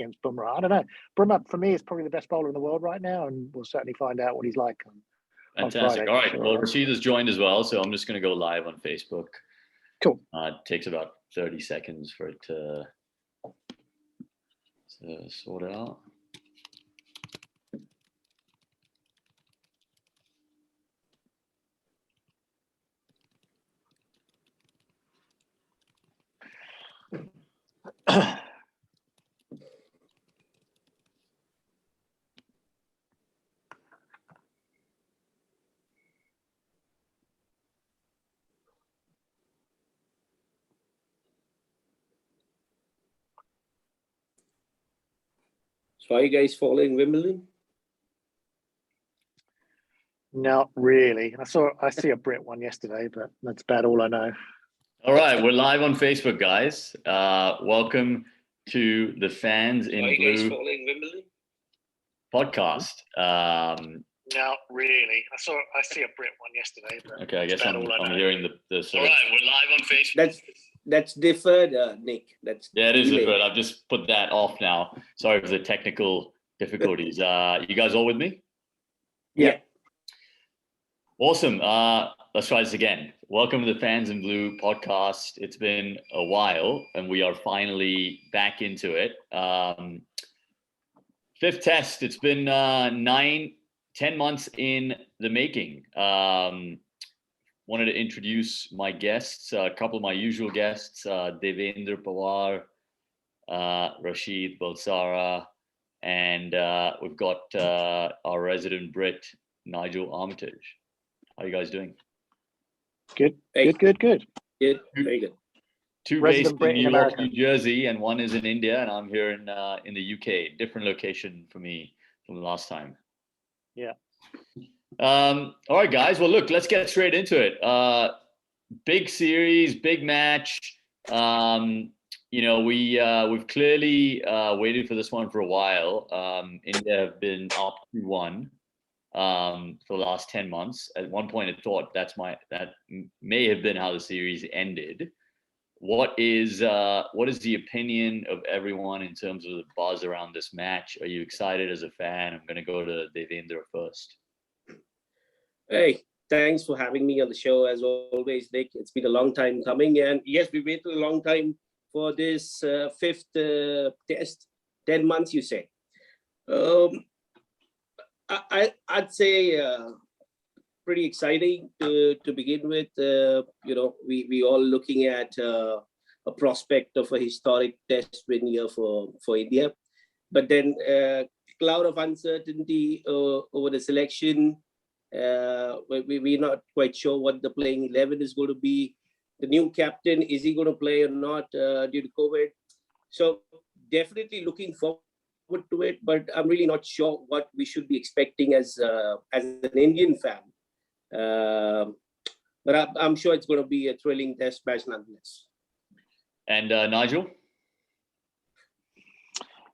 against Bumrah. I don't know. Bumrah, for me, is probably the best bowler in the world right now, and we'll certainly find out what he's like on Fantastic. Friday. All right. Sure. Well, Rashid has joined as well, so I'm just going to go live on Facebook. Cool. It takes about 30 seconds for it to sort out. So are you guys following Wimbledon? Not really. I see a Brit one yesterday, but that's about all I know. All right, we're live on Facebook, guys. Welcome to the Fans in Are you guys Blue following Wimbledon? podcast. Not really. I see a Brit one yesterday, but Okay, I guess I'm hearing the sort All right, we're live on Facebook. That's deferred, Nick. it is delayed. deferred. I've just put that off now. Sorry for the technical difficulties. You guys all with me? Yeah. Awesome. Let's try this again. Welcome to the Fans in Blue podcast. It's been a while, and we are finally back into it. Fifth test. It's been 10 months in the making. Wanted to introduce my guests, a couple of my usual guests, Devendra Pawar, Rashid Balsara, and we've got our resident Brit, Nigel Armitage. How are you guys doing? Good. Hey. Good. Good. Very good. Two Resident based Brit in in New York, America. New Jersey, and one is in India, and I'm here in the UK. Different location for me from the last time. Yeah. All right, guys. Well, look, let's get straight into it. Big series, big match. We've clearly waited for this one for a while. India have been up 2-1 for the last 10 months. At one point, I thought that may have been how the series ended. What is the opinion of everyone in terms of the buzz around this match? Are you excited as a fan? I'm going to go to Devendra first. Hey, thanks for having me on the show as always, Nick. It's been a long time coming, and yes, we waited a long time for this fifth test. 10 months, you say? I'd say pretty exciting to begin with. We all looking at a prospect of a historic test win here for India, but then cloud of uncertainty over the selection. We're not quite sure what the playing 11 is going to be. The new captain, is he going to play or not due to COVID? So definitely looking forward to it, but I'm really not sure what we should be expecting as an Indian fan. But I'm sure it's going to be a thrilling test match nonetheless. And Nigel?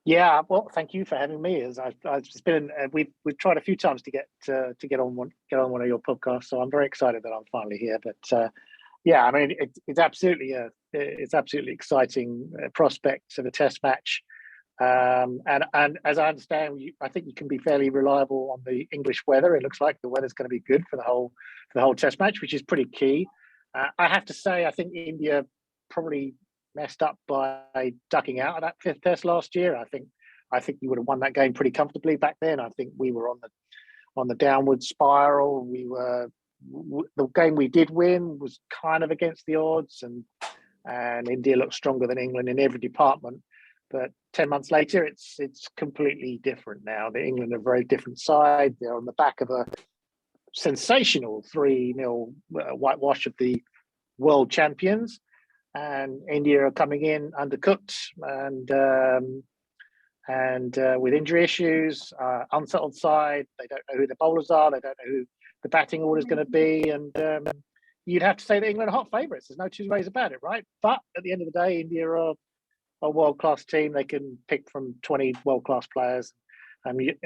Yeah, well, thank you for having me. As I've just been, we've tried a few times to get on one of your podcasts, so I'm very excited that I'm finally here. But yeah, I mean, it's absolutely exciting prospect of a test match, and as I understand, I think you can be fairly reliable on the English weather. It looks like the weather's going to be good for the whole test match, which is pretty key. I have to say, I think India probably messed up by ducking out of that fifth test last year. I think you would have won that game pretty comfortably back then. I think we were on the downward spiral. The game we did win was kind of against the odds, and India looked stronger than England in every department. But 10 months later, it's completely different now. The England are a very different side. They're on the back of a sensational 3-0 whitewash of the world champions. And India are coming in undercooked and with injury issues, unsettled side. They don't know who the bowlers are. They don't know who the batting order is going to be. And you'd have to say that England are hot favourites. There's no two ways about it, right? But at the end of the day, India are a world-class team. They can pick from 20 world-class players. And we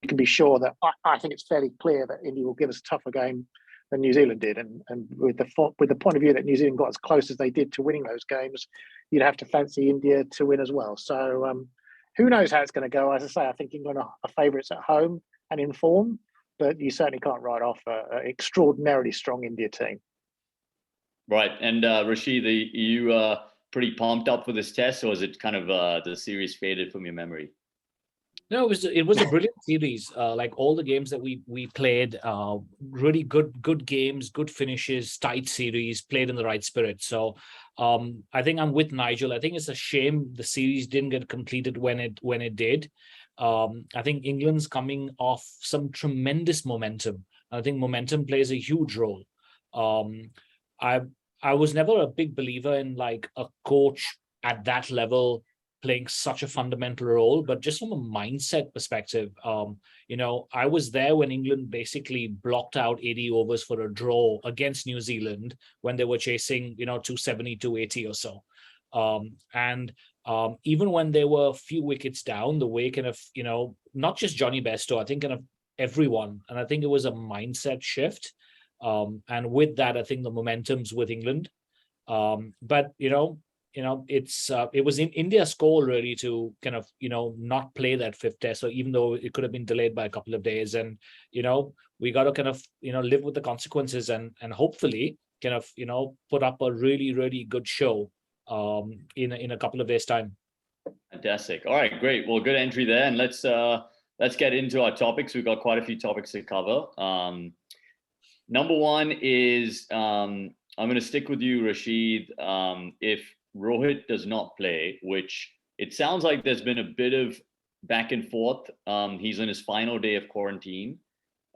can be sure that I think it's fairly clear that India will give us a tougher game than New Zealand did, and with the point of view that New Zealand got as close as they did to winning those games, you'd have to fancy India to win as well. So who knows how it's going to go? As I say, I think England are favourites at home and in form, but you certainly can't write off an extraordinarily strong India team. Right. And Rashid, are you pretty pumped up for this test, or is it kind of the series faded from your memory? No, it was a brilliant series. Like all the games that we played, really good games, good finishes, tight series, played in the right spirit. So I think I'm with Nigel. I think it's a shame the series didn't get completed when it did. I think England's coming off some tremendous momentum. I think momentum plays a huge role. I was never a big believer in like a coach at that level playing such a fundamental role, but just from a mindset perspective, I was there when England basically blocked out 80 overs for a draw against New Zealand when they were chasing, 270, 280 or so. Even when they were a few wickets down, the way kind of, not just Johnny Bairstow, I think kind of everyone, and I think it was a mindset shift. And with that, I think the momentum's with England. But it was in India's call really to kind of not play that fifth test. So even though it could have been delayed by a couple of days, and we got to kind of live with the consequences and hopefully kind of put up a really, really good show in a couple of days' time. Fantastic. All right, great. Well, good entry there, and let's get into our topics. We've got quite a few topics to cover. Number one is I'm going to stick with you, Rashid. If Rohit does not play, which it sounds like there's been a bit of back and forth. He's on his final day of quarantine,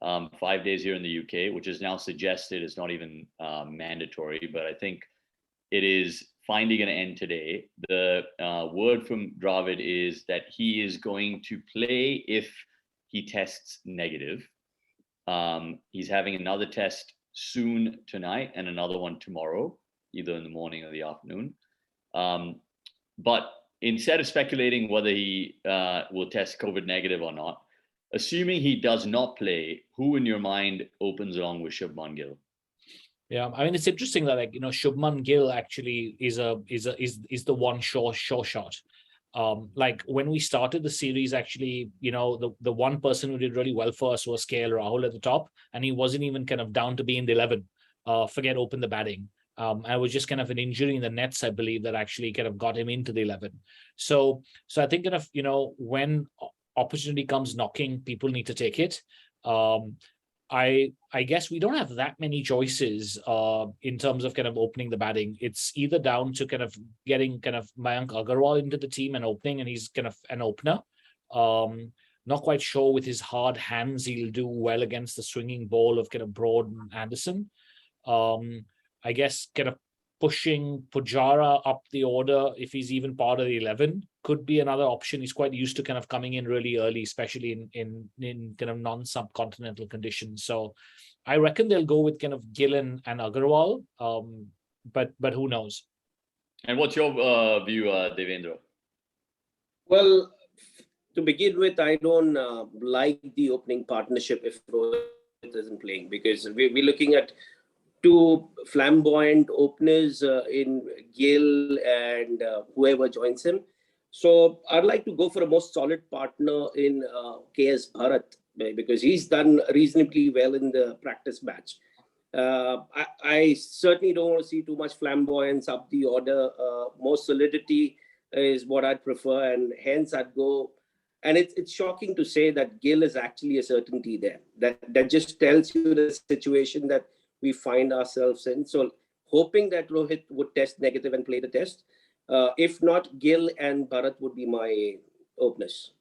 5 days here in the UK, which is now suggested is not even mandatory, but I think it is finding an end today. The word from Dravid is that he is going to play if he tests negative. He's having another test soon tonight and another one tomorrow, either in the morning or the afternoon. But instead of speculating whether he will test COVID negative or not, assuming he does not play, who in your mind opens along with Shubman Gill? Yeah, I mean it's interesting that Shubman Gill actually is the one sure shot. Like when we started the series, actually, the one person who did really well for us was KL Rahul at the top, and he wasn't even kind of down to be in the 11. Forget open the batting. It was just kind of an injury in the nets, I believe, that actually kind of got him into the 11. So I think kind of when opportunity comes knocking, people need to take it. I guess we don't have that many choices in terms of kind of opening the batting. It's either down to kind of getting kind of Mayank Agarwal into the team and opening, and he's kind of an opener. Not quite sure with his hard hands he'll do well against the swinging ball of kind of Broad and Anderson. I guess kind of pushing Pujara up the order, if he's even part of the 11, could be another option. He's quite used to kind of coming in really early, especially in kind of non-subcontinental conditions. So I reckon they'll go with kind of Gill and Agarwal, but who knows? And what's your view, Devendra? Well, to begin with, I don't like the opening partnership if Rohit isn't playing, because we're looking at two flamboyant openers in Gill and whoever joins him. So I'd like to go for a more solid partner in KS Bharat, because he's done reasonably well in the practice match. I certainly don't want to see too much flamboyance up the order. More solidity is what I'd prefer, and hence I'd go. And it's shocking to say that Gill is actually a certainty there. That just tells you the situation that we find ourselves in. So hoping that Rohit would test negative and play the test. If not, Gill and Bharat would be my openers.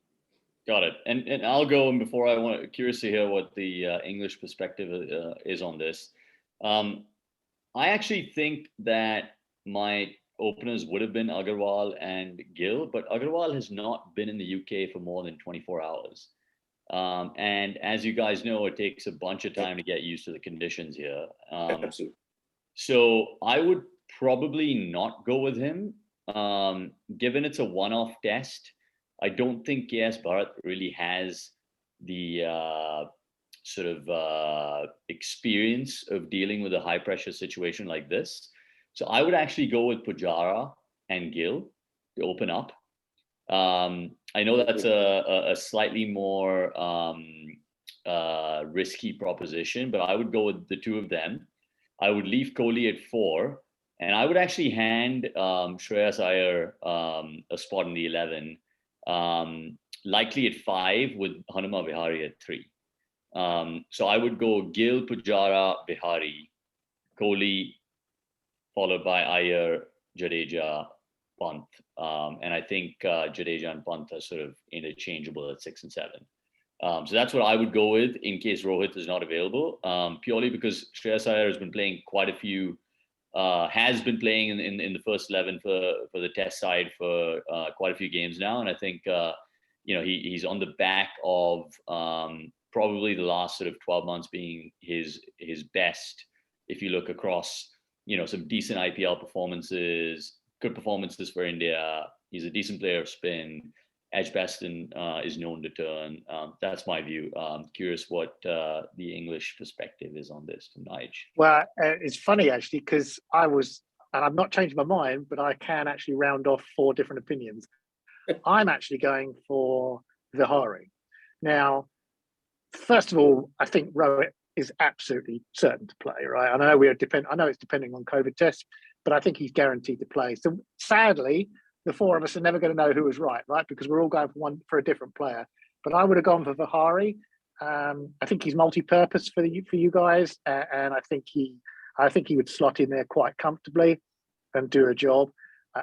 Got it. And I'll go, and before curious to hear what the English perspective is on this. I actually think that my openers would have been Agarwal and Gill, but Agarwal has not been in the UK for more than 24 hours. And as you guys know, it takes a bunch of time to get used to the conditions here. Absolutely. So I would probably not go with him. Given it's a one-off test, I don't think KS Bharat really has the sort of experience of dealing with a high-pressure situation like this. So I would actually go with Pujara and Gill to open up. I know that's a slightly more risky proposition, but I would go with the two of them. I would leave Kohli at 4, and I would actually hand Shreyas Iyer a spot in the 11, likely at 5 with Hanuma Vihari at 3. So I would go Gill, Pujara, Vihari, Kohli, followed by Iyer, Jadeja, Pant. And I think Jadeja and Pant are sort of interchangeable at 6 and 7. So that's what I would go with in case Rohit is not available, purely because Shreyas Iyer has been playing quite a few, has been playing in the first 11 for the test side for quite a few games now. And I think, he's on the back of probably the last sort of 12 months being his best. If you look across, some decent IPL performances, good performances for India. He's a decent player of spin. Edgbaston is known to turn. That's my view. Curious what the English perspective is on this from Nige. Well, it's funny actually, because and I've not changed my mind, but I can actually round off 4 different opinions. I'm actually going for Vihari. Now, first of all, I think Rohit is absolutely certain to play, right? I know it's depending on COVID tests, but I think he's guaranteed to play. So sadly, the 4 of us are never going to know who was right? Because we're all going for a different player. But I would have gone for Vihari. I think he's multi-purpose for you guys, and I think he would slot in there quite comfortably and do a job.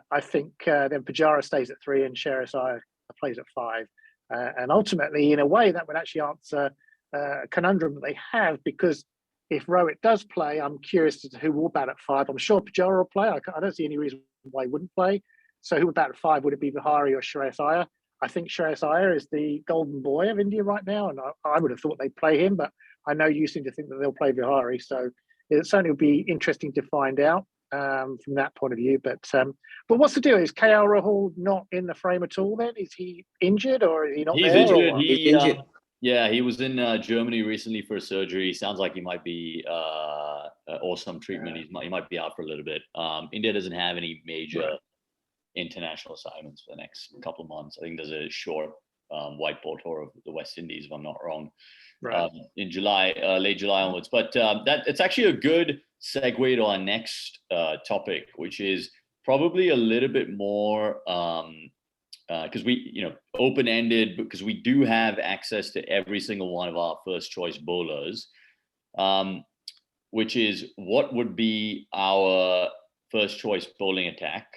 I think then Pujara stays at 3 and Shreyas Iyer plays at 5, and ultimately, in a way, that would actually answer a conundrum that they have, because if Rohit does play, I'm curious as to who will bat at 5. I'm sure Pujara will play. I don't see any reason why he wouldn't play. So who would bat at 5? Would it be Vihari or Shreyas Iyer? I think Shreyas Iyer is the golden boy of India right now, and I would have thought they'd play him, but I know you seem to think that they'll play Vihari. So it certainly will be interesting to find out from that point of view. But what's the deal? Is KL Rahul not in the frame at all then? Is he injured or is he not there? Injured. He's injured. Yeah, he was in Germany recently for surgery. Sounds like he might be or some treatment. He might be out for a little bit. India doesn't have any major international assignments for the next couple of months. I think there's a short white ball tour of the West Indies, if I'm not wrong, in July, late July onwards. But it's actually a good segue to our next topic, which is probably a little bit more because we, open-ended, because we do have access to every single one of our first choice bowlers, which is what would be our first choice bowling attack.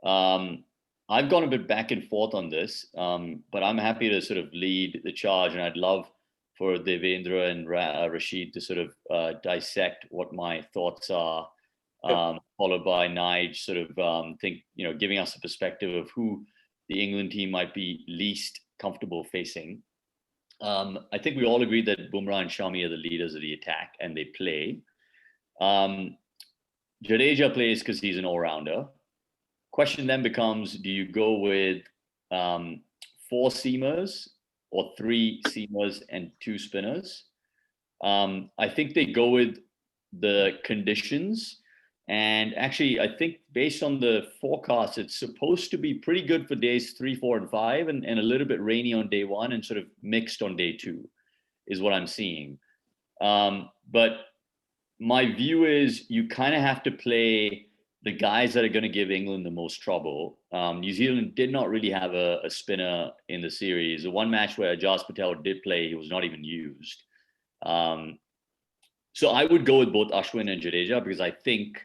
I've gone a bit back and forth on this, but I'm happy to sort of lead the charge, and I'd love for Devendra and Rashid to sort of dissect what my thoughts are, followed by Nige sort of giving us a perspective of who the England team might be least comfortable facing. I think we all agree that Bumrah and Shami are the leaders of the attack, and they play. Jadeja plays because he's an all-rounder. Question then becomes, do you go with 4 seamers or 3 seamers and 2 spinners? I think they go with the conditions. And actually, I think based on the forecast, it's supposed to be pretty good for days 3, 4, and 5, and a little bit rainy on day 1 and sort of mixed on day 2 is what I'm seeing. But my view is you kind of have to play the guys that are going to give England the most trouble. New Zealand did not really have a spinner in the series. The one match where Ajaz Patel did play, he was not even used. So I would go with both Ashwin and Jadeja, because I think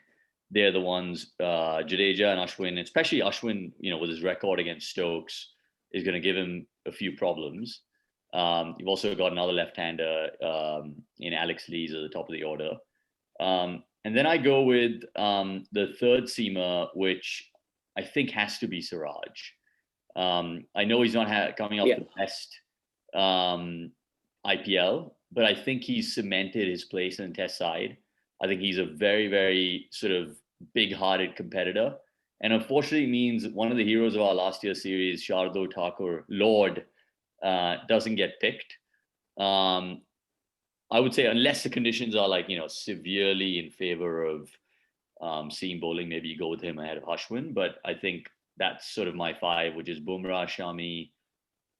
they're the ones, Jadeja and Ashwin, especially Ashwin, with his record against Stokes, is going to give him a few problems. You've also got another left-hander in Alex Lees at the top of the order. And then I go with the third seamer, which I think has to be Siraj. I know he's not coming off the best IPL, but I think he's cemented his place in the test side. I think he's a very, very sort of big-hearted competitor. And unfortunately, it means one of the heroes of our last year's series, Shardul Thakur, Lord, doesn't get picked. I would say unless the conditions are severely in favor of seam bowling, maybe you go with him ahead of Ashwin. But I think that's sort of my five, which is Bumrah, Shami,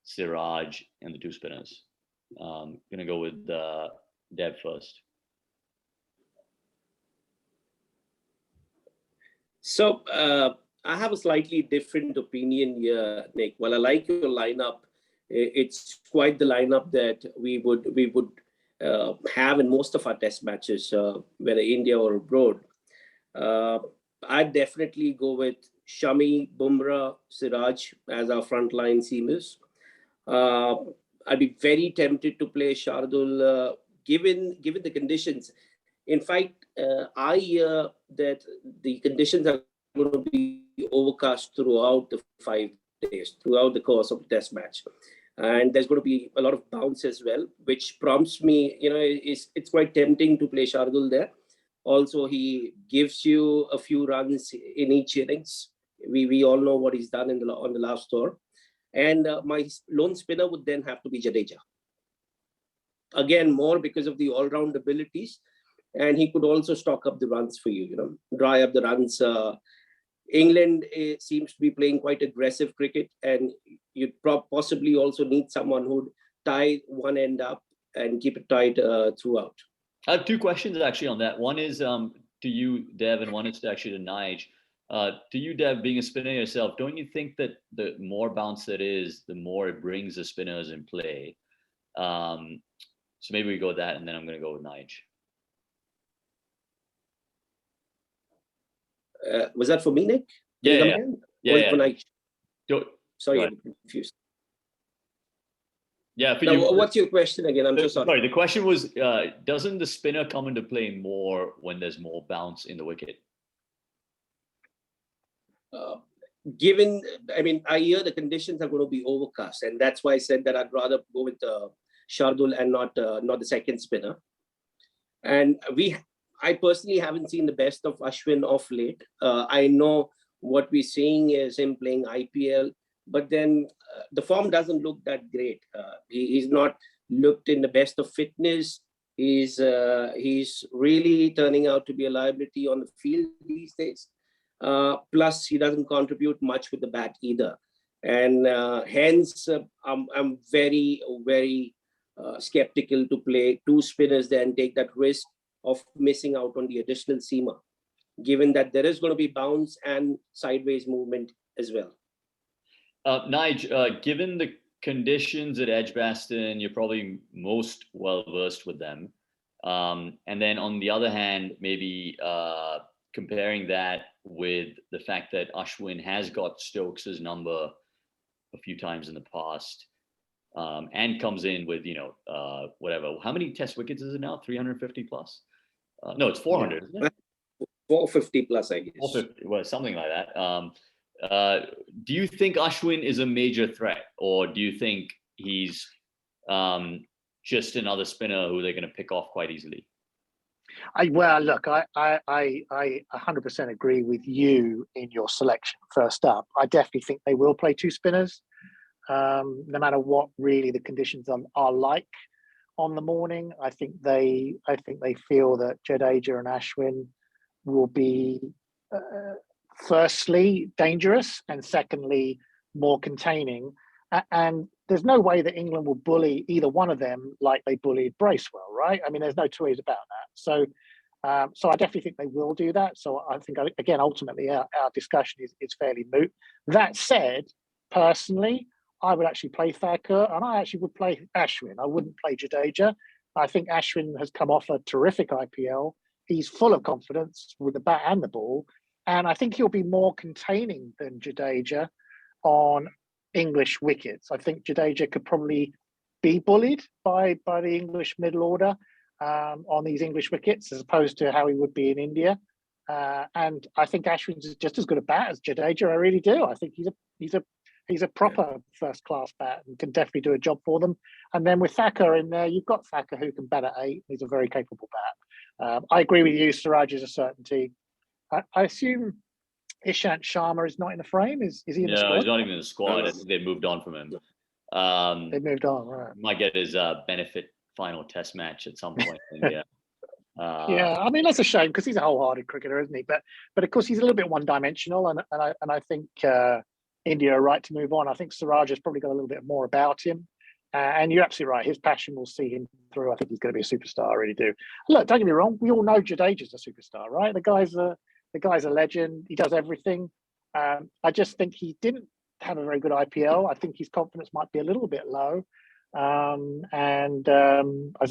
Siraj, and the two spinners. Gonna go with Dev first. So I have a slightly different opinion here, Nick. While I like your lineup, it's quite the lineup that we would have in most of our test matches, whether India or abroad. I'd definitely go with Shami, Bumrah, Siraj as our frontline seamers. I'd be very tempted to play Shardul, given the conditions. In fact, I hear that the conditions are going to be overcast throughout the 5 days, throughout the course of the test match. And there's going to be a lot of bounce as well, which prompts me, it's quite tempting to play Shardul there. Also, he gives you a few runs in each innings. We all know what he's done on the last tour. And my lone spinner would then have to be Jadeja. Again, more because of the all-round abilities. And he could also stock up the runs for you, dry up the runs. England seems to be playing quite aggressive cricket, and you'd possibly also need someone who'd tie one end up and keep it tight throughout. I have two questions actually on that. One is to you, Dev, and one is actually to Nige. To you, Dev, being a spinner yourself, don't you think that the more bounce there is, the more it brings the spinners in play? So maybe we go with that, and then I'm going to go with Nige. Was that for me, Nick? Yeah. For Nige? Sorry, I'm confused. Yeah. Now, what's your question again? I'm so sorry. Sorry, the question was, doesn't the spinner come into play more when there's more bounce in the wicket? I hear the conditions are going to be overcast, and that's why I said that I'd rather go with Shardul and not the second spinner. And I personally haven't seen the best of Ashwin of late. I know what we're seeing is him playing IPL, but then the form doesn't look that great. He's not looked in the best of fitness. He's really turning out to be a liability on the field these days. Plus, he doesn't contribute much with the bat either. And hence, I'm very, very skeptical to play two spinners there and take that risk of missing out on the additional seamer, given that there is going to be bounce and sideways movement as well. Nige, given the conditions at Edgbaston, you're probably most well versed with them. And then on the other hand, maybe comparing that with the fact that Ashwin has got Stokes' number a few times in the past, and comes in with, whatever. How many test wickets is it now? 350 plus? No, it's 400, isn't it? 450 plus, I guess. 450, well, something like that. Do you think Ashwin is a major threat, or do you think he's just another spinner who they're going to pick off quite easily? I 100% agree with you in your selection. First up, I definitely think they will play two spinners, no matter what really the conditions are like on the morning. I think they feel that Jadeja and Ashwin will be firstly dangerous and secondly more containing. And there's no way that England will bully either one of them like they bullied Bracewell, right? I mean, there's no two ways about that. So I definitely think they will do that. So I think, again, ultimately our discussion is fairly moot. That said, personally, I would actually play Thakur, and I actually would play Ashwin. I wouldn't play Jadeja. I think Ashwin has come off a terrific IPL. He's full of confidence with the bat and the ball. And I think he'll be more containing than Jadeja on English wickets. I think Jadeja could probably be bullied by the English middle order on these English wickets, as opposed to how he would be in India. And I think Ashwin's just as good a bat as Jadeja. I really do. I think he's a proper first-class bat and can definitely do a job for them. And then with Thakur in there, you've got Thakur who can bat at 8. He's a very capable bat. I agree with you. Siraj is a certainty. I assume Ishant Sharma is not in the frame. Is he in the squad? No, he's not even in the squad. I think they moved on from him. They moved on, right? Might get his benefit final test match at some point. Yeah. Yeah, I mean that's a shame because he's a wholehearted cricketer, isn't he? But of course he's a little bit one-dimensional, and I think India are right to move on. I think Siraj has probably got a little bit more about him, and you're absolutely right. His passion will see him through. I think he's going to be a superstar. I really do. Look, don't get me wrong. We all know Jadeja's a superstar, right? The guy's a legend. He does everything. I just think he didn't have a very good IPL. I think his confidence might be a little bit low. As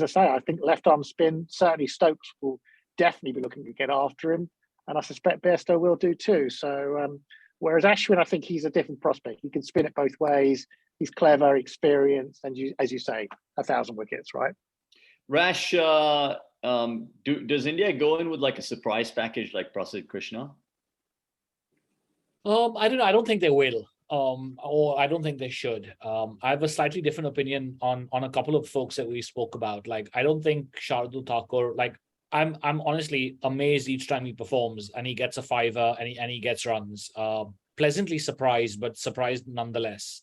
I say, I think left arm spin, certainly Stokes will definitely be looking to get after him. And I suspect Bairstow will do too. So, whereas Ashwin, I think he's a different prospect. He can spin it both ways. He's clever, experienced, and as you say, 1,000 wickets, right? Rash, does India go in with like a surprise package like Prasidh Krishna? I don't know. I don't think they will. Or I don't think they should. I have a slightly different opinion on a couple of folks that we spoke about. Like, I don't think Shardul Thakur, like, I'm honestly amazed each time he performs and he gets a fiver and he gets runs. Pleasantly surprised, but surprised nonetheless.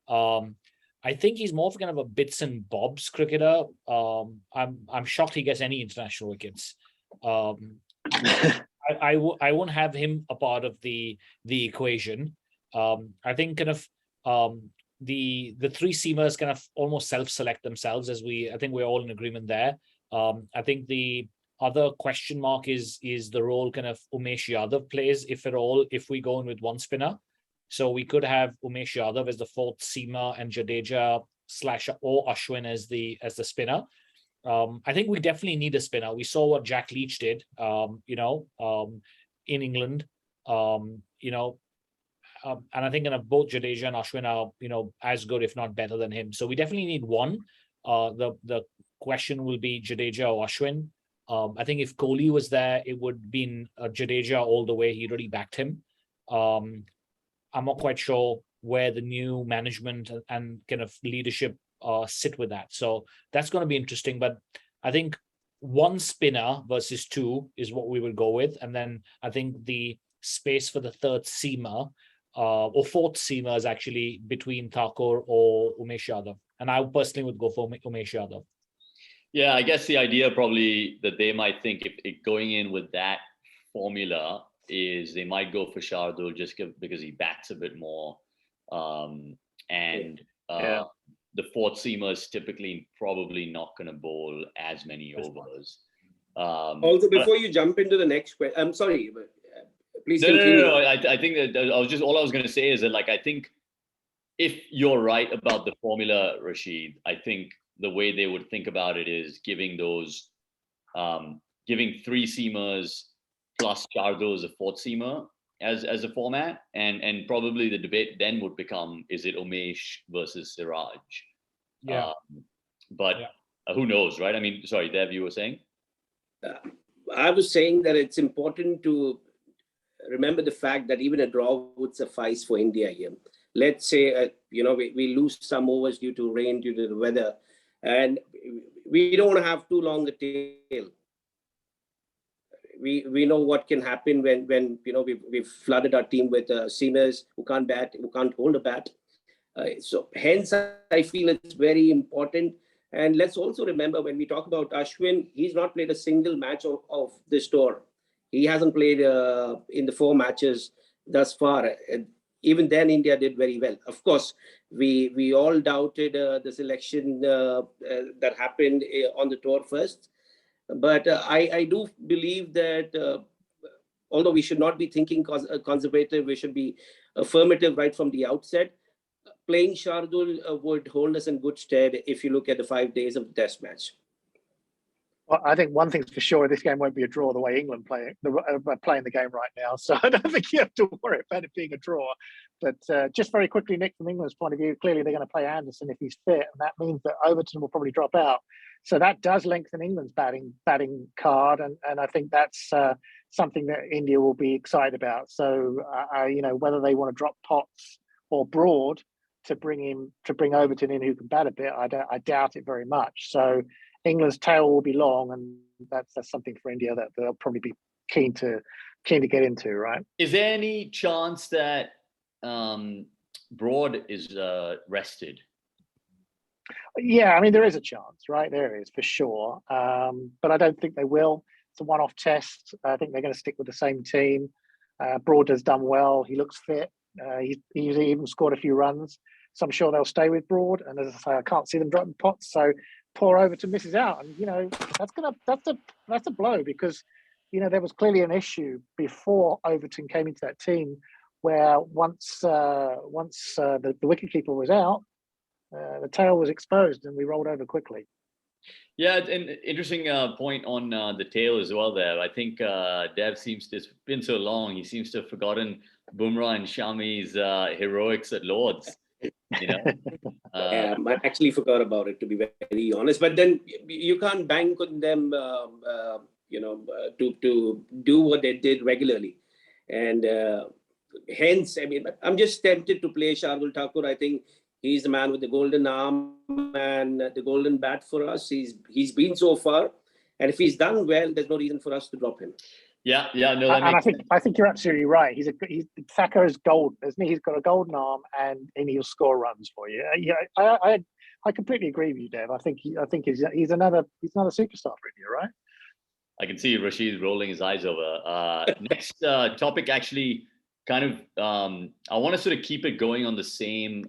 I think he's more of kind of a bits and bobs cricketer. I'm shocked he gets any international wickets. I won't have him a part of the equation. I think kind of the three seamers kind of almost self-select themselves, I think we're all in agreement there. I think the other question mark is the role kind of Umesh Yadav plays, if at all, if we go in with one spinner. So we could have Umesh Yadav as the fourth seamer and Jadeja / or Ashwin as the spinner. I think we definitely need a spinner. We saw what Jack Leach did, in England, and I think both Jadeja and Ashwin are, as good, if not better than him. So we definitely need one. The question will be Jadeja or Ashwin. I think if Kohli was there, it would be Jadeja all the way. He really backed him. I'm not quite sure where the new management and kind of leadership sit with that. So that's going to be interesting. But I think one spinner versus two is what we will go with. And then I think the space for the third seamer or fourth seamer is actually between Thakur or Umesh Yadav. And I personally would go for Umesh Yadav. Yeah, I guess the idea probably that they might think if going in with that formula is they might go for Shardul just because he bats a bit more. The fourth seamer is typically probably not going to bowl as many overs. Also, before you jump into the next question, I'm sorry, but please continue. No. I think that all I was going to say is that, like, I think if you're right about the formula, Rashid, I think the way they would think about it is giving three seamers plus Shardul as a fourth seamer as a format, and probably the debate then would become, is it Umesh versus Siraj? Yeah. Who knows, right? I mean, sorry, Dev, you were saying? I was saying that it's important to remember the fact that even a draw would suffice for India here. Let's say, we lose some overs due to rain, due to the weather, and we don't want to have too long a tail. We know what can happen when we've flooded our team with seamers who can't bat, who can't hold a bat. So hence, I feel it's very important. And let's also remember, when we talk about Ashwin, he's not played a single match of this tour. He hasn't played in the 4 matches thus far. Even then, India did very well. Of course, we all doubted the selection that happened on the tour first. But I do believe that although we should not be thinking conservative, we should be affirmative right from the outset. Playing Shardul would hold us in good stead if you look at the 5 days of the test match. Well, I think one thing's for sure, this game won't be a draw the way England playing the game right now. So I don't think you have to worry about it being a draw. But just very quickly, Nick, from England's point of view, clearly they're going to play Anderson if he's fit. And that means that Overton will probably drop out. So that does lengthen England's batting card. And I think that's something that India will be excited about. So, whether they want to drop Potts or Broad to bring Overton in who can bat a bit, I doubt it very much. So England's tail will be long, and that's something for India that they'll probably be keen to get into, right? Is there any chance that Broad is rested? Yeah, I mean, there is a chance, right? There is for sure. But I don't think they will. It's a one-off test. I think they're going to stick with the same team. Broad has done well. He looks fit. He's even scored a few runs. So I'm sure they'll stay with Broad. And as I say, I can't see them dropping pots. So poor Overton misses out. And, that's a blow because, there was clearly an issue before Overton came into that team where once the wicketkeeper was out, the tail was exposed and we rolled over quickly. Yeah, an interesting point on the tail as well there. I think Dev seems to, it's been so long, he seems to have forgotten Bumrah and Shami's heroics at Lords. I actually forgot about it, to be very honest. But then you can't bank on them, to do what they did regularly. And hence, I mean, I'm just tempted to play Shardul Thakur. I think he's the man with the golden arm and the golden bat for us. He's been so far, and if he's done well, there's no reason for us to drop him. Yeah, no, that and makes sense. I think you're absolutely right. He's Thakur is golden, isn't he? He's got a golden arm, and he'll score runs for you. Yeah, I completely agree with you, Dev. I think he's another superstar for India, right? I can see Rashid rolling his eyes over. Next topic, actually, kind of, I want to sort of keep it going on the same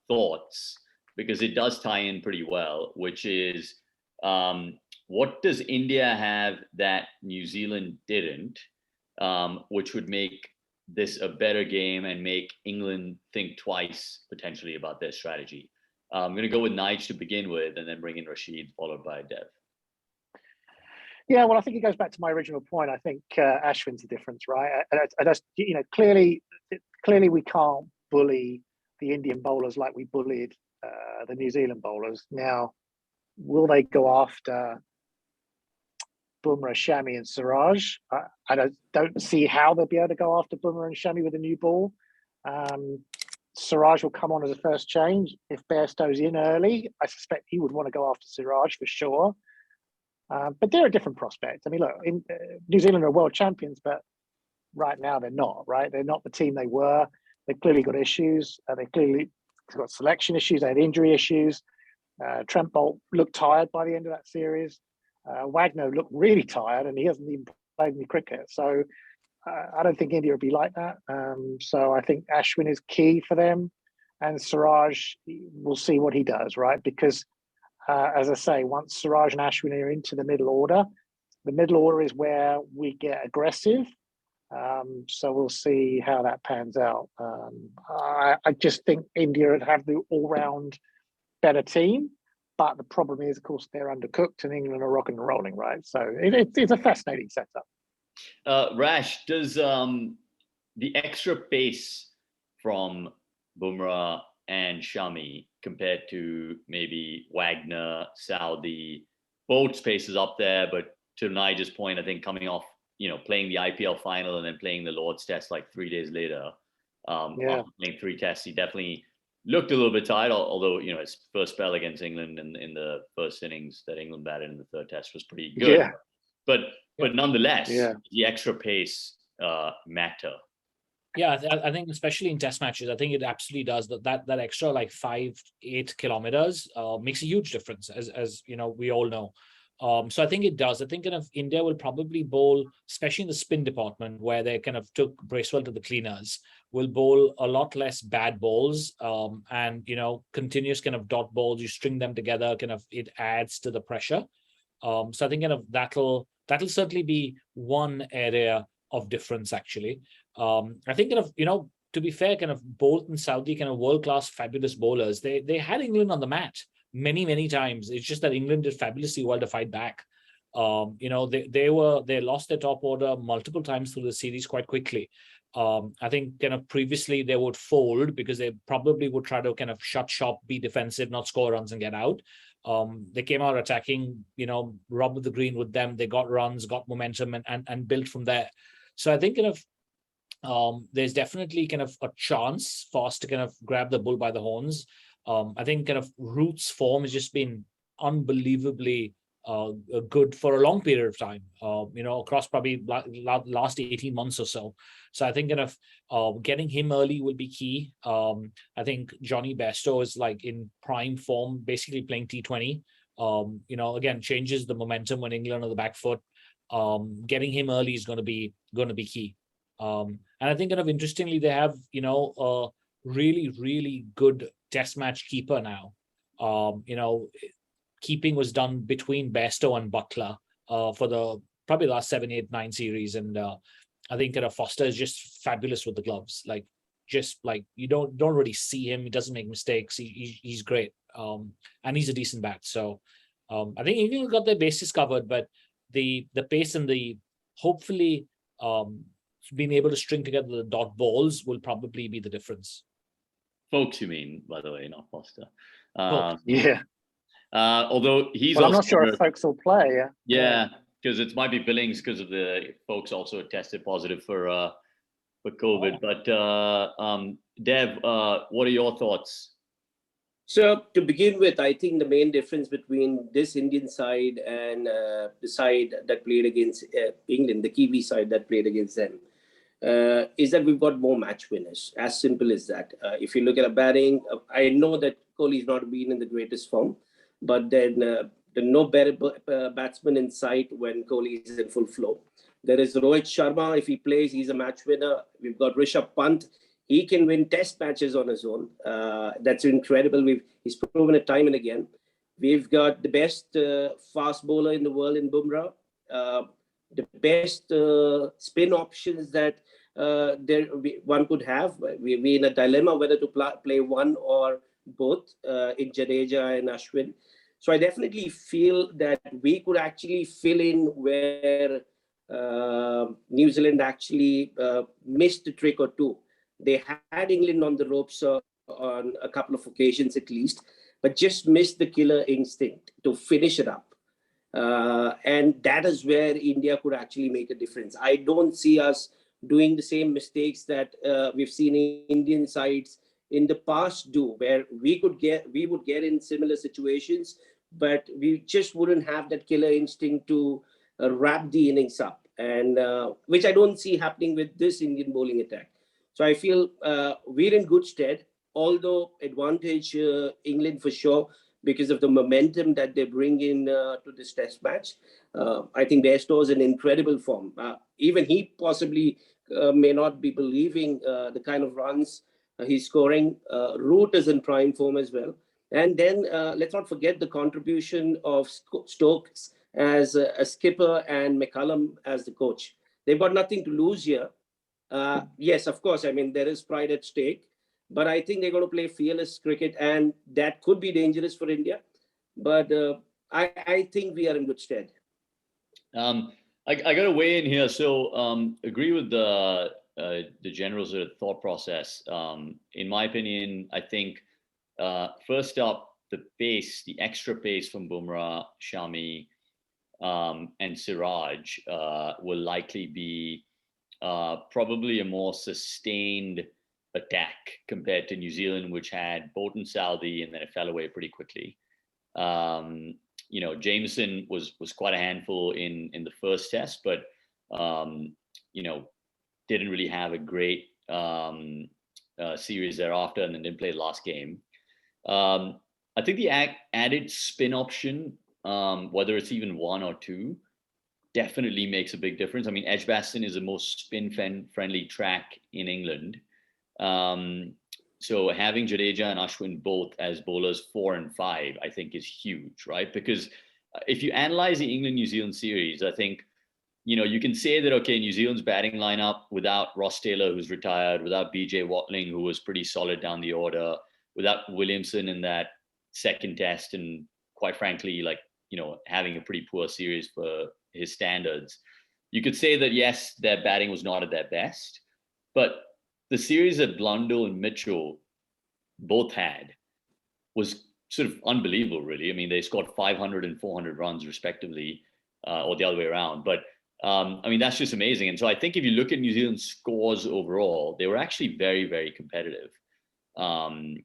thoughts because it does tie in pretty well, which is what does India have that New Zealand didn't, which would make this a better game and make England think twice potentially about their strategy? I'm going to go with Nige to begin with and then bring in Rashid, followed by Dev. Yeah, well, I think it goes back to my original point. I think Ashwin's the difference, right? I just, clearly we can't bully the Indian bowlers like we bullied the New Zealand bowlers. Now, will they go after Bumrah, Shami, and Siraj? I don't see how they'll be able to go after Bumrah and Shami with a new ball. Siraj will come on as a first change. If Bairstow's in early, I suspect he would want to go after Siraj for sure. But they're a different prospect. I mean, look, New Zealand are world champions, but right now they're not, right? They're not the team they were. They've clearly got issues. They've clearly got selection issues. They had injury issues. Trent Bolt looked tired by the end of that series. Wagner looked really tired, and he hasn't even played any cricket. So I don't think India will be like that. So I think Ashwin is key for them. And Siraj, we'll see what he does, right? Because as I say, once Siraj and Ashwin are into the middle order is where we get aggressive. So we'll see how that pans out. I just think India would have the all-round better team, but the problem is, of course, they're undercooked and England are rocking and rolling, right? So it's a fascinating setup. Rash, does the extra pace from Bumrah and Shami compared to maybe Wagner, Saudi, Bolt's pace is up there, but to Nigel's point, I think coming off, playing the IPL final and then playing the Lord's Test like 3 days later, after playing 3 tests, he definitely looked a little bit tired, although, his first spell against England in the first innings that England batted in the 3rd test was pretty good. Yeah. But nonetheless, the extra pace matter. Yeah, I think especially in test matches, I think it absolutely does. That extra like 5-8 kilometers makes a huge difference, as we all know. So I think it does. I think kind of India will probably bowl, especially in the spin department, where they kind of took Bracewell to the cleaners, will bowl a lot less bad balls and continuous kind of dot balls. You string them together, kind of it adds to the pressure. So I think kind of that'll certainly be one area of difference actually. I think kind of to be fair, kind of Bolt and Saudi, kind of world-class fabulous bowlers, they had England on the mat many times. It's just that England did fabulously well to fight back. They lost their top order multiple times through the series quite quickly. I think kind of previously they would fold because they probably would try to kind of shut shop, be defensive, not score runs and get out. They came out attacking, robbed the green with them. They got runs, got momentum and built from there. So I think kind of there's definitely kind of a chance for us to kind of grab the bull by the horns. I think kind of Root's form has just been unbelievably good for a long period of time, across probably last 18 months or so. So I think kind of getting him early will be key. I think Johnny Bairstow is like in prime form, basically playing T20. Again, changes the momentum when England on the back foot. Getting him early is going to be key. And I think kind of interestingly, they have, a really, really good test match keeper now. Keeping was done between Bairstow and Buttler for the probably last 7, 8, 9 series. And I think kind of Foster is just fabulous with the gloves. Like, just like you don't really see him. He doesn't make mistakes. He's great. And he's a decent bat. So I think England got their bases covered, but the pace and the hopefully being able to string together the dot balls will probably be the difference. Folks, you mean, by the way, not Foster. Yeah. Although he's Well, I'm also not sure if folks will play. Yeah, because it might be Billings because of the folks also tested positive for COVID. But Dev, what are your thoughts? So to begin with, I think the main difference between this Indian side and the side that played against England, the Kiwi side that played against them, is that we've got more match winners. As simple as that. If you look at a batting, I know that Kohli's not been in the greatest form, but then there are no better batsman in sight when Kohli is in full flow. There is Rohit Sharma. If he plays, he's a match winner. We've got Rishabh Pant. He can win test matches on his own. That's incredible. He's proven it time and again. We've got the best fast bowler in the world in Bumrah. The best spin options that one could have. We're in a dilemma whether to play one or both in Jadeja and Ashwin. So I definitely feel that we could actually fill in where New Zealand actually missed a trick or two. They had England on the ropes on a couple of occasions at least, but just missed the killer instinct to finish it up. And that is where India could actually make a difference. I don't see us doing the same mistakes that we've seen Indian sides in the past do, where we would get in similar situations, but we just wouldn't have that killer instinct to wrap the innings up, and which I don't see happening with this Indian bowling attack. So I feel we're in good stead, although advantage England for sure because of the momentum that they bring in to this test match. I think Bairstow is in incredible form. Even he possibly may not be believing the kind of runs he's scoring. Root is in prime form as well. And then let's not forget the contribution of Stokes as a skipper and McCullum as the coach. They've got nothing to lose here. Yes, of course. I mean, there is pride at stake, but I think they're going to play fearless cricket, and that could be dangerous for India. But I think we are in good stead. I got to weigh in here. So agree with the general sort of thought process. In my opinion, I think first up, the extra pace from Bumrah, Shami, and Siraj will likely be probably a more sustained attack compared to New Zealand, which had Bolt, Southey, and then it fell away pretty quickly. Jameson was quite a handful in the first test, but didn't really have a great series thereafter, and then didn't play the last game. I think the added spin option, whether it's even one or two, definitely makes a big difference. I mean, Edgbaston is the most spin-friendly track in England. So having Jadeja and Ashwin both as bowlers 4 and 5, I think is huge, right? Because if you analyze the England-New Zealand series, I think, you can say that, okay, New Zealand's batting lineup without Ross Taylor, who's retired, without BJ Watling, who was pretty solid down the order, without Williamson in that second test, and quite frankly, having a pretty poor series for his standards, you could say that, yes, their batting was not at their best, but the series that Blundell and Mitchell both had was sort of unbelievable, really. I mean, they scored 500 and 400 runs respectively, or the other way around. But that's just amazing. And so I think if you look at New Zealand's scores overall, they were actually very, very competitive. And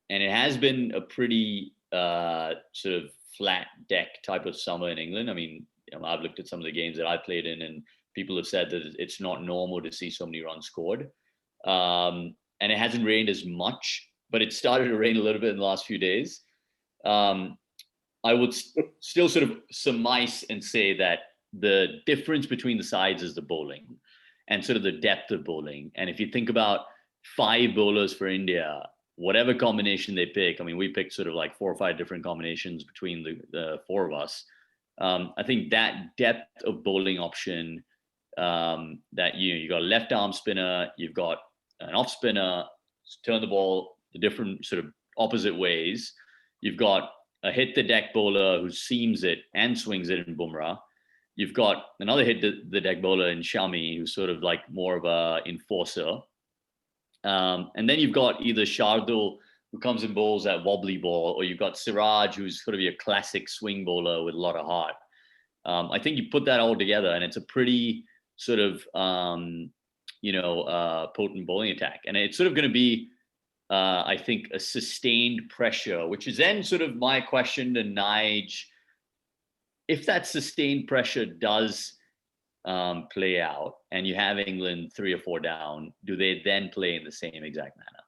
it has been a pretty sort of flat deck type of summer in England. I mean, I've looked at some of the games that I played in, and people have said that it's not normal to see so many runs scored. And it hasn't rained as much, but it started to rain a little bit in the last few days. I would still sort of surmise and say that the difference between the sides is the bowling and sort of the depth of bowling. And if you think about 5 bowlers for India, whatever combination they pick, I mean, we picked sort of like 4 or 5 different combinations between the 4 of us. I think that depth of bowling option, that you got a left arm spinner, you've got an off spinner, turn the ball the different sort of opposite ways. You've got a hit the deck bowler who seams it and swings it in Bumrah. You've got another hit the deck bowler in Shami, who's sort of like more of a enforcer. And then you've got either Shardul, who comes and bowls that wobbly ball, or you've got Siraj, who's sort of your classic swing bowler with a lot of heart. I think you put that all together, and it's a pretty sort of potent bowling attack. And it's sort of going to be, I think, a sustained pressure, which is then sort of my question to Nige. If that sustained pressure does play out and you have England 3 or 4 down, do they then play in the same exact manner?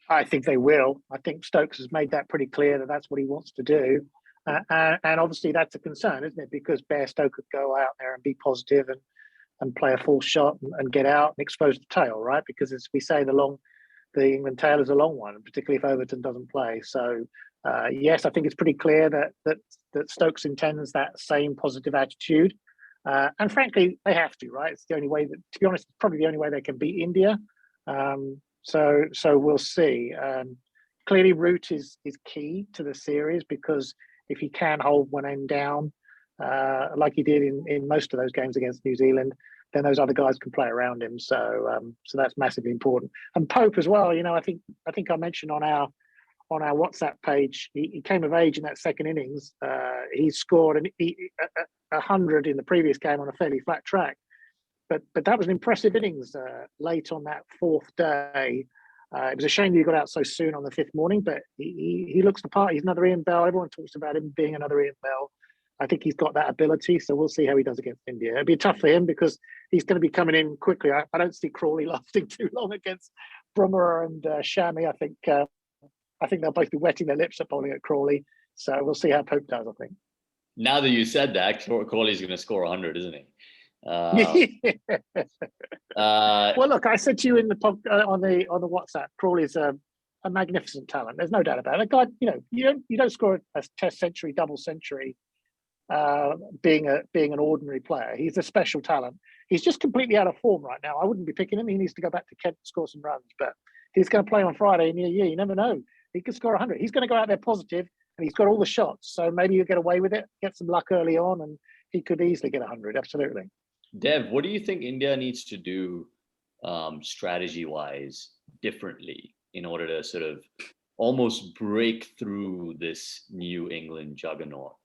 I think they will. I think Stokes has made that pretty clear that that's what he wants to do. And obviously that's a concern, isn't it? Because Bairstow could go out there and be positive and play a full shot and get out and expose the tail, right? Because as we say, the England tail is a long one, particularly if Overton doesn't play. So yes, I think it's pretty clear that Stokes intends that same positive attitude. And frankly, they have to, right? It's the only way that, to be honest, it's probably the only way they can beat India. So we'll see. Clearly, Root is key to the series, because if he can hold one end down, like he did in most of those games against New Zealand, then those other guys can play around him. So that's massively important. And Pope as well. I think I mentioned on our WhatsApp page, he came of age in that second innings. He scored 100 in the previous game on a fairly flat track. But that was an impressive innings late on that 4th day. It was a shame that he got out so soon on the 5th morning, but he looks the part. He's another Ian Bell. Everyone talks about him being another Ian Bell. I think he's got that ability, so we'll see how he does against India. It'll be tough for him because he's going to be coming in quickly. I don't see Crawley lasting too long against Bumrah and Shami. I think they'll both be wetting their lips at bowling at Crawley. So we'll see how Pope does, I think. Now that you said that, Crawley's going to score 100, isn't he? Well, look, I said to you in the on the WhatsApp, Crawley's a magnificent talent. There's no doubt about it. God, you don't score a Test century, double century, being an ordinary player. He's a special talent. He's just completely out of form right now. I wouldn't be picking him. He needs to go back to Kent and score some runs. But he's going to play on Friday in the year. You never know. He could score 100. He's going to go out there positive, and he's got all the shots. So maybe you get away with it, get some luck early on, and he could easily get 100. Absolutely. Dev, what do you think India needs to do strategy-wise differently in order to sort of almost break through this New England juggernaut?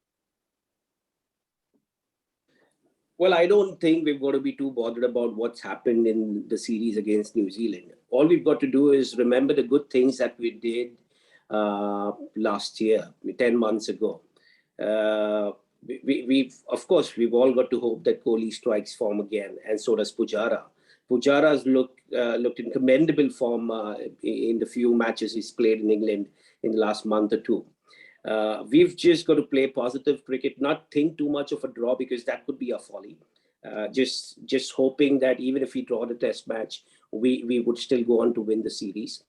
Well, I don't think we've got to be too bothered about what's happened in the series against New Zealand. All we've got to do is remember the good things that we did last year, 10 months ago. We've all got to hope that Kohli strikes form again, and so does Pujara. Pujara's looked in commendable form in the few matches he's played in England in the last month or two. We've just got to play positive cricket, not think too much of a draw, because that could be a folly. Just hoping that even if we draw the Test match, we would still go on to win the series.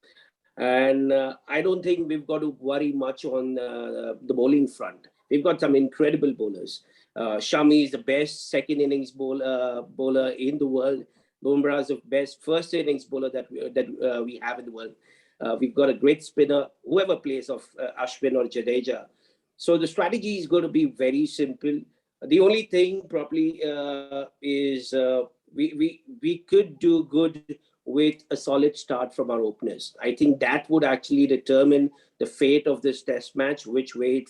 And I don't think we've got to worry much on the bowling front. We've got some incredible bowlers. Shami is the best second innings bowler in the world. Bumrah is the best first innings bowler that we have in the world. We've got a great spinner, whoever plays of Ashwin or Jadeja. So the strategy is going to be very simple. The only thing probably is we could do good with a solid start from our openers. I think that would actually determine the fate of this Test match, which way it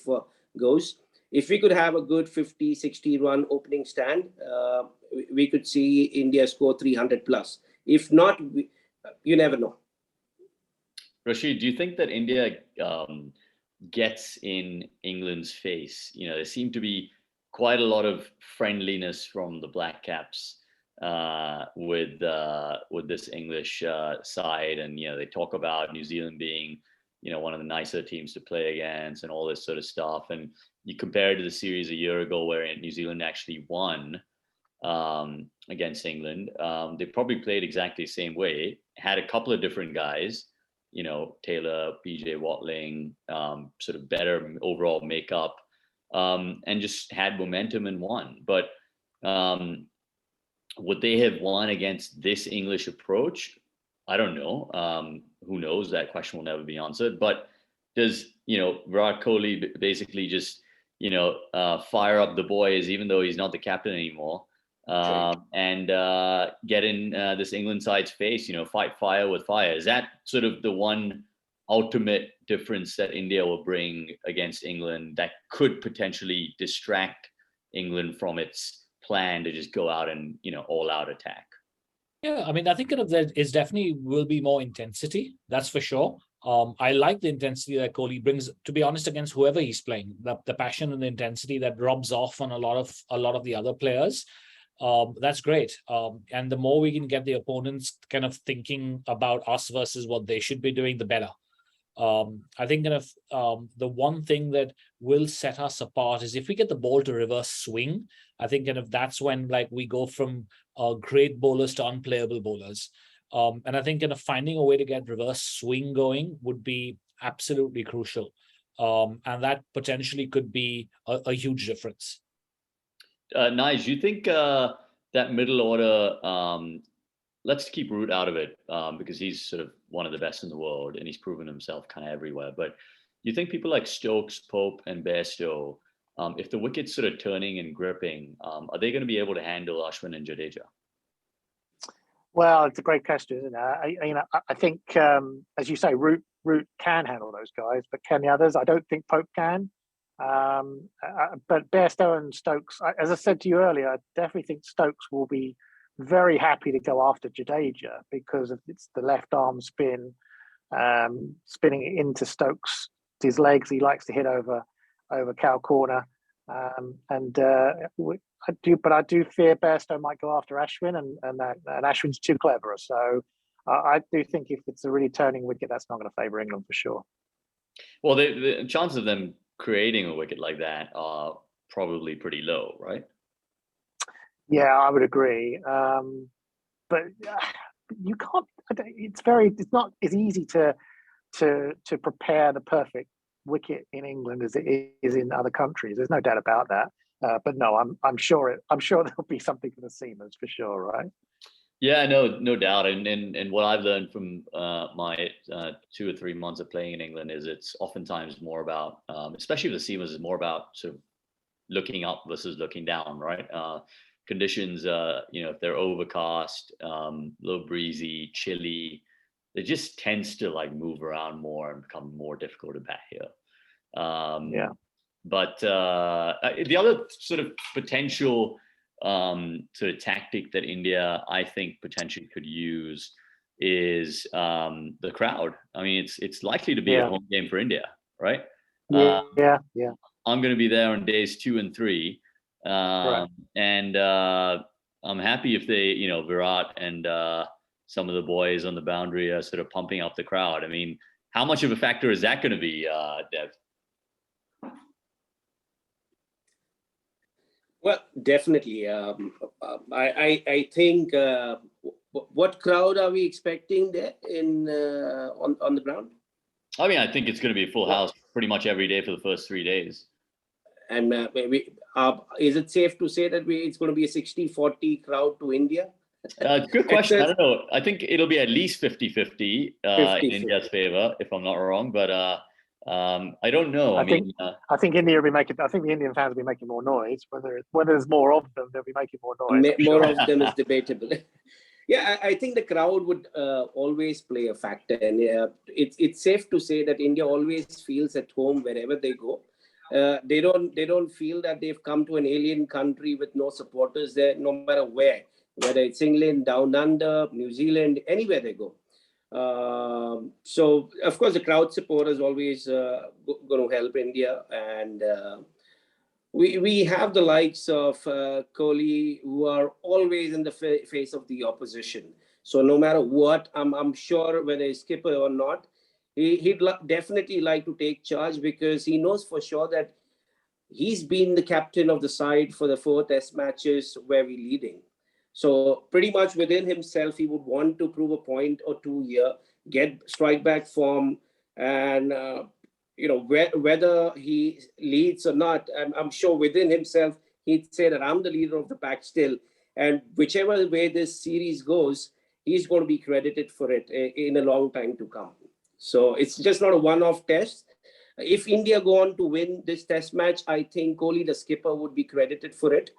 goes. If we could have a good 50, 60 run opening stand, we could see India score 300 plus. If not, you never know. Rashid, do you think that India gets in England's face. You know, there seemed to be quite a lot of friendliness from the Black Caps with this English side, and you know, they talk about New Zealand being, you know, one of the nicer teams to play against and all this sort of stuff. And you compare it to the series a year ago where New Zealand actually won against England. They probably played exactly the same way, had a couple of different guys, you know, Taylor, PJ Watling, sort of better overall makeup, and just had momentum and won. But would they have won against this English approach? I don't know. Who knows? That question will never be answered. But does, you know, Virat Kohli basically just, you know, fire up the boys, even though he's not the captain anymore, and get in this England side's face, you know, fight fire with fire? Is that sort of the one ultimate difference that India will bring against England that could potentially distract England from its plan to just go out and, you know, all out attack? Yeah, I mean, I think there is definitely will be more intensity. That's for sure. I like the intensity that Kohli brings, to be honest, against whoever he's playing. The passion and the intensity that rubs off on a lot of the other players. That's great. And the more we can get the opponents kind of thinking about us versus what they should be doing, the better. I think kind of the one thing that will set us apart is if we get the ball to reverse swing. I think kind of that's when like we go from great bowlers to unplayable bowlers. And I think kind of finding a way to get reverse swing going would be absolutely crucial. And that potentially could be a huge difference. Nige, you think that middle order, let's keep Root out of it because he's sort of one of the best in the world and he's proven himself kind of everywhere. But you think people like Stokes, Pope, and Bairstow, if the wicket's sort of turning and gripping, are they going to be able to handle Ashwin and Jadeja? Well, it's a great question, isn't it? I think, as you say, Root can handle those guys, but can the others? I don't think Pope can. But Bairstow and Stokes, as I said to you earlier, I definitely think Stokes will be very happy to go after Jadeja because it's the left arm spin, spinning it into Stokes' his legs. He likes to hit over cow corner, I do fear Bairstow might go after Ashwin, and Ashwin's too clever. So I do think if it's a really turning wicket, that's not going to favour England for sure. Well, the chances of them creating a wicket like that are probably pretty low, right? Yeah, I would agree. But you can't. It's not as easy to prepare the perfect wicket in England as it is in other countries. There's no doubt about that. But no, I'm sure there'll be something for the seamers for sure, right? Yeah, no doubt. And what I've learned from my 2 or 3 months of playing in England is it's oftentimes more about, especially with the seamers, is more about sort of looking up versus looking down, right? Conditions, if they're overcast, a little breezy, chilly, it just tends to like move around more and become more difficult to bat here. Yeah. But the other sort of potential sort of tactic that India, I think, potentially could use is the crowd. I mean, it's likely to be a home game for India, right? Yeah. I'm going to be there on days 2 and 3. Right. And I'm happy if they, Virat and some of the boys on the boundary are sort of pumping up the crowd. I mean, how much of a factor is that going to be, Dev? Well, definitely. I think what crowd are we expecting there on the ground? I mean, I think it's going to be a full house pretty much every day for the first 3 days. And is it safe to say that it's going to be a 60-40 crowd to India? Good question. I don't know. I think it'll be at least 50-50 in India's favor, if I'm not wrong. But I don't know. I think India will be making. I think the Indian fans will be making more noise. Whether there's more of them, they'll be making more noise. More of them is debatable. Yeah, I think the crowd would always play a factor, and it's safe to say that India always feels at home wherever they go. They don't feel that they've come to an alien country with no supporters there, no matter where, whether it's England, Down Under, New Zealand, anywhere they go. So of course the crowd support is always going to help India, and we have the likes of Kohli, who are always in the face of the opposition. So no matter what, I'm sure whether he's skipper or not, he'd definitely like to take charge, because he knows for sure that he's been the captain of the side for the 4 test matches where we're leading. So pretty much within himself, he would want to prove a point or two here, get strike back form, and whether he leads or not, I'm sure within himself he'd say that I'm the leader of the pack still, and whichever way this series goes, he's going to be credited for it in a long time to come. So it's just not a one-off test. If India go on to win this test match, I think Kohli, the skipper, would be credited for it,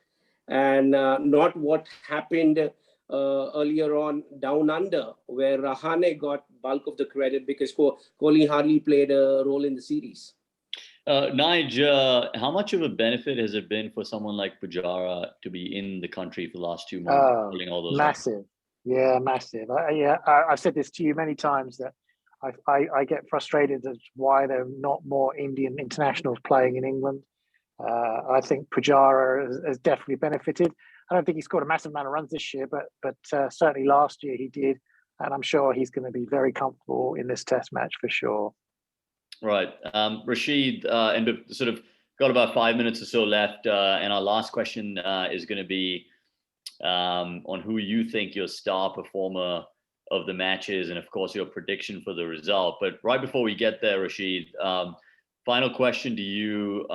and not what happened earlier on down under, where Rahane got bulk of the credit because Kohli hardly played a role in the series. Nige, how much of a benefit has it been for someone like Pujara to be in the country for the last 2 months, pulling all those massive. runs? Yeah, massive. I've said this to you many times, that I get frustrated as why there are not more Indian internationals playing in England. I think Pujara has definitely benefited. I don't think he scored a massive amount of runs this year, but certainly last year he did, and I'm sure he's going to be very comfortable in this test match for sure. Right. Rashid, and we've sort of got about 5 minutes or so left, and our last question is going to be on who you think your star performer of the match is, and of course your prediction for the result. But right before we get there, Rashid, final question to you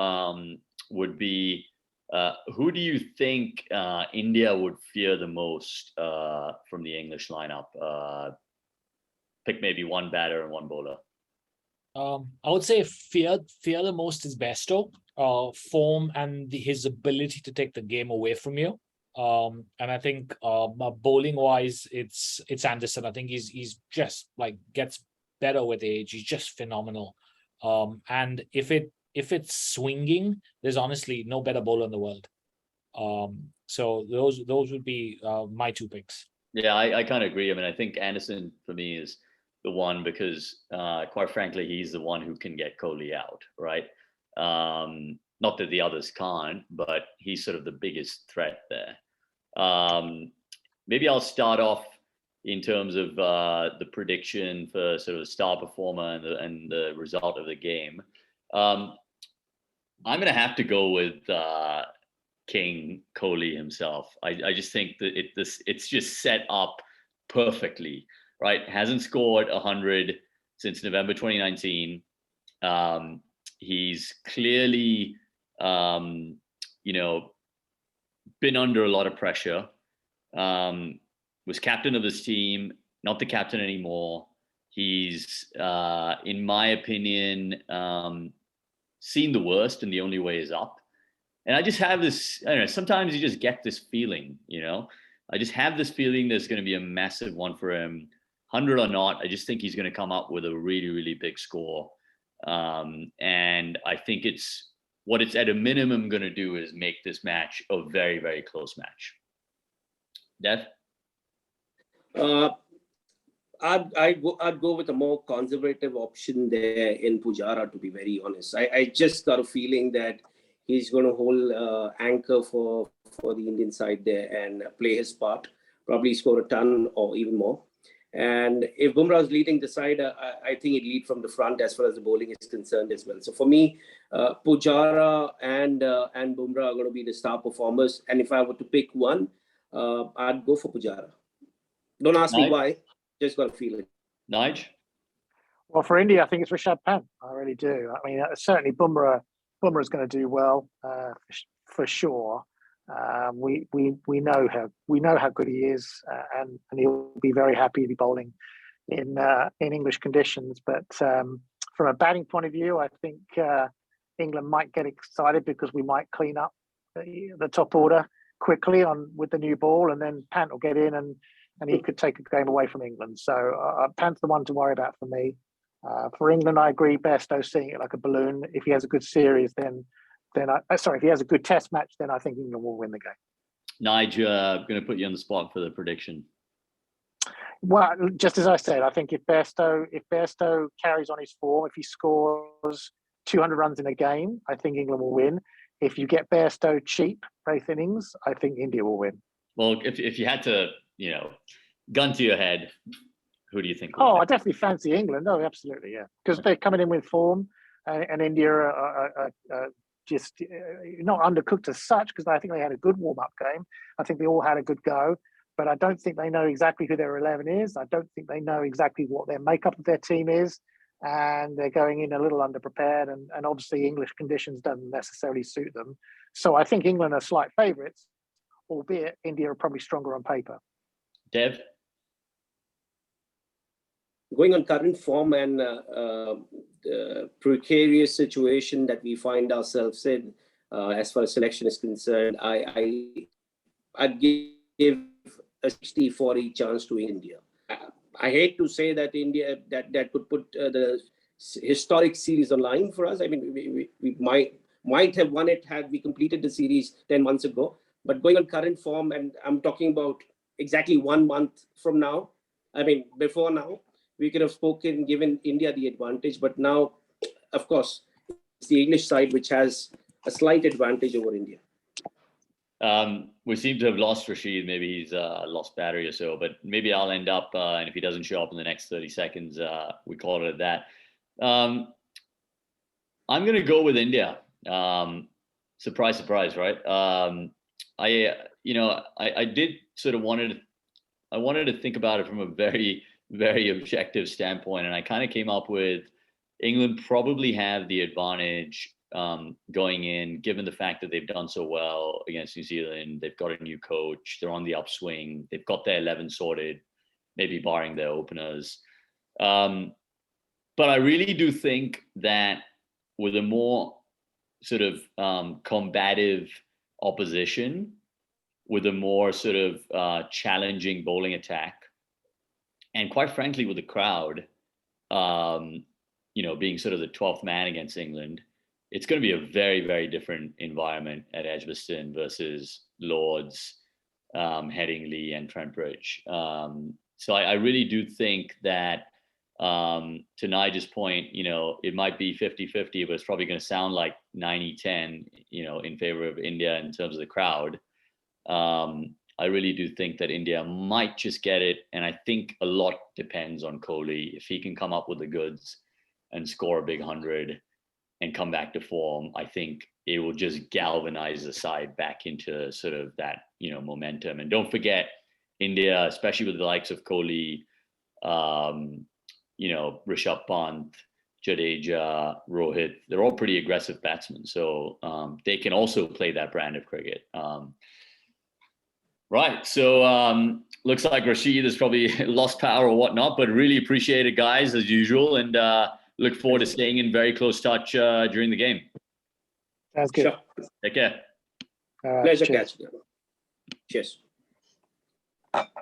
would be, who do you think India would fear the most from the English lineup? Pick maybe one batter and one bowler. I would say fear the most is Bairstow, form and his ability to take the game away from you. And I think bowling wise, it's Anderson. I think he's just like gets better with age. He's just phenomenal. And if it's swinging, there's honestly no better bowler in the world. So those would be my 2 picks. Yeah, I kind of agree. I mean, I think Anderson for me is the one because, quite frankly, he's the one who can get Kohli out, right? Not that the others can't, but he's sort of the biggest threat there. Maybe I'll start off in terms of the prediction for sort of star performer and the result of the game. I'm going to have to go with King Kohli himself. I just think that it's just set up perfectly, right? Hasn't scored 100 since November 2019. He's clearly, been under a lot of pressure. Was captain of this team, not the captain anymore. He's, in my opinion, seen the worst, and the only way is up. And I just have this, I don't know, sometimes you just get this feeling, I just have this feeling there's going to be a massive one for him. 100 or not, I just think he's going to come up with a really, really big score. And I think what it's at a minimum going to do is make this match a very, very close match. Dev? I'd go with a more conservative option there in Pujara, to be very honest. I just got a feeling that he's going to hold anchor for the Indian side there and play his part, probably score a ton or even more. And if Bumrah is leading the side, I think he'd lead from the front as far as the bowling is concerned as well. So for me, Pujara and Bumrah are going to be the star performers. And if I were to pick one, I'd go for Pujara. Don't ask me why, just got a feeling. Nige? Well, for India, I think it's Rishabh Pant. I really do. I mean, certainly Bumrah's going to do well for sure. We know how good he is, and he'll be very happy to be bowling in English conditions. But from a batting point of view, I think England might get excited because we might clean up the top order quickly with the new ball, and then Pant will get in and he could take a game away from England. So Pant's the one to worry about for me. For England, I agree. Bairstow seeing it like a balloon. If he has a good series, then if he has a good test match, then I think England will win the game. Nige, I'm going to put you on the spot for the prediction. Well, just as I said, I think if Bairstow carries on his form, if he scores 200 runs in a game, I think England will win. If you get Bairstow cheap both innings, I think India will win. Well, if you had to, gun to your head, who do you think? I definitely fancy England. Oh, absolutely, yeah, because they're coming in with form, and India are just not undercooked as such, because I think they had a good warm-up game. I think they all had a good go, but I don't think they know exactly who their 11 is. I don't think they know exactly what their makeup of their team is, and they're going in a little underprepared, and obviously English conditions don't necessarily suit them. So I think England are slight favourites, albeit India are probably stronger on paper. Dev? Going on current form and the precarious situation that we find ourselves in as far as selection is concerned, I'd give a 60-40 chance to India. I hate to say that India that could put the historic series on line for us. I mean, we might have won it had we completed the series 10 months ago. But going on current form, and I'm talking about exactly 1 month from now, I mean, before now, we could have given India the advantage. But now, of course, it's the English side which has a slight advantage over India. We seem to have lost Rashid. Maybe he's lost battery or so, but maybe I'll end up, and if he doesn't show up in the next 30 seconds, we call it at that. I'm going to go with India. Surprise, surprise, right? I did sort of wanted to think about it from a very, very objective standpoint, and I kind of came up with England probably have the advantage going in, given the fact that they've done so well against New Zealand. They've got a new coach, they're on the upswing, they've got their 11 sorted, maybe barring their openers. But I really do think that with a more sort of combative opposition, with a more sort of challenging bowling attack, and quite frankly, with the crowd, being sort of the 12th man against England, it's going to be a very, very different environment at Edgbaston versus Lords, Headingley, and Trent Bridge. So I really do think that, to Nigel's point, it might be 50-50, but it's probably going to sound like 90-10, in favor of India in terms of the crowd. I really do think that India might just get it. And I think a lot depends on Kohli. If he can come up with the goods and score a big 100 and come back to form, I think it will just galvanize the side back into sort of that, momentum. And don't forget, India, especially with the likes of Kohli, Rishabh Pant, Jadeja, Rohit, they're all pretty aggressive batsmen. So they can also play that brand of cricket. Right. So looks like Rashid has probably lost power or whatnot, but really appreciate it, guys, as usual. And look forward to staying in very close touch during the game. Sounds good. Sure. Take care. Pleasure catching you. Cheers.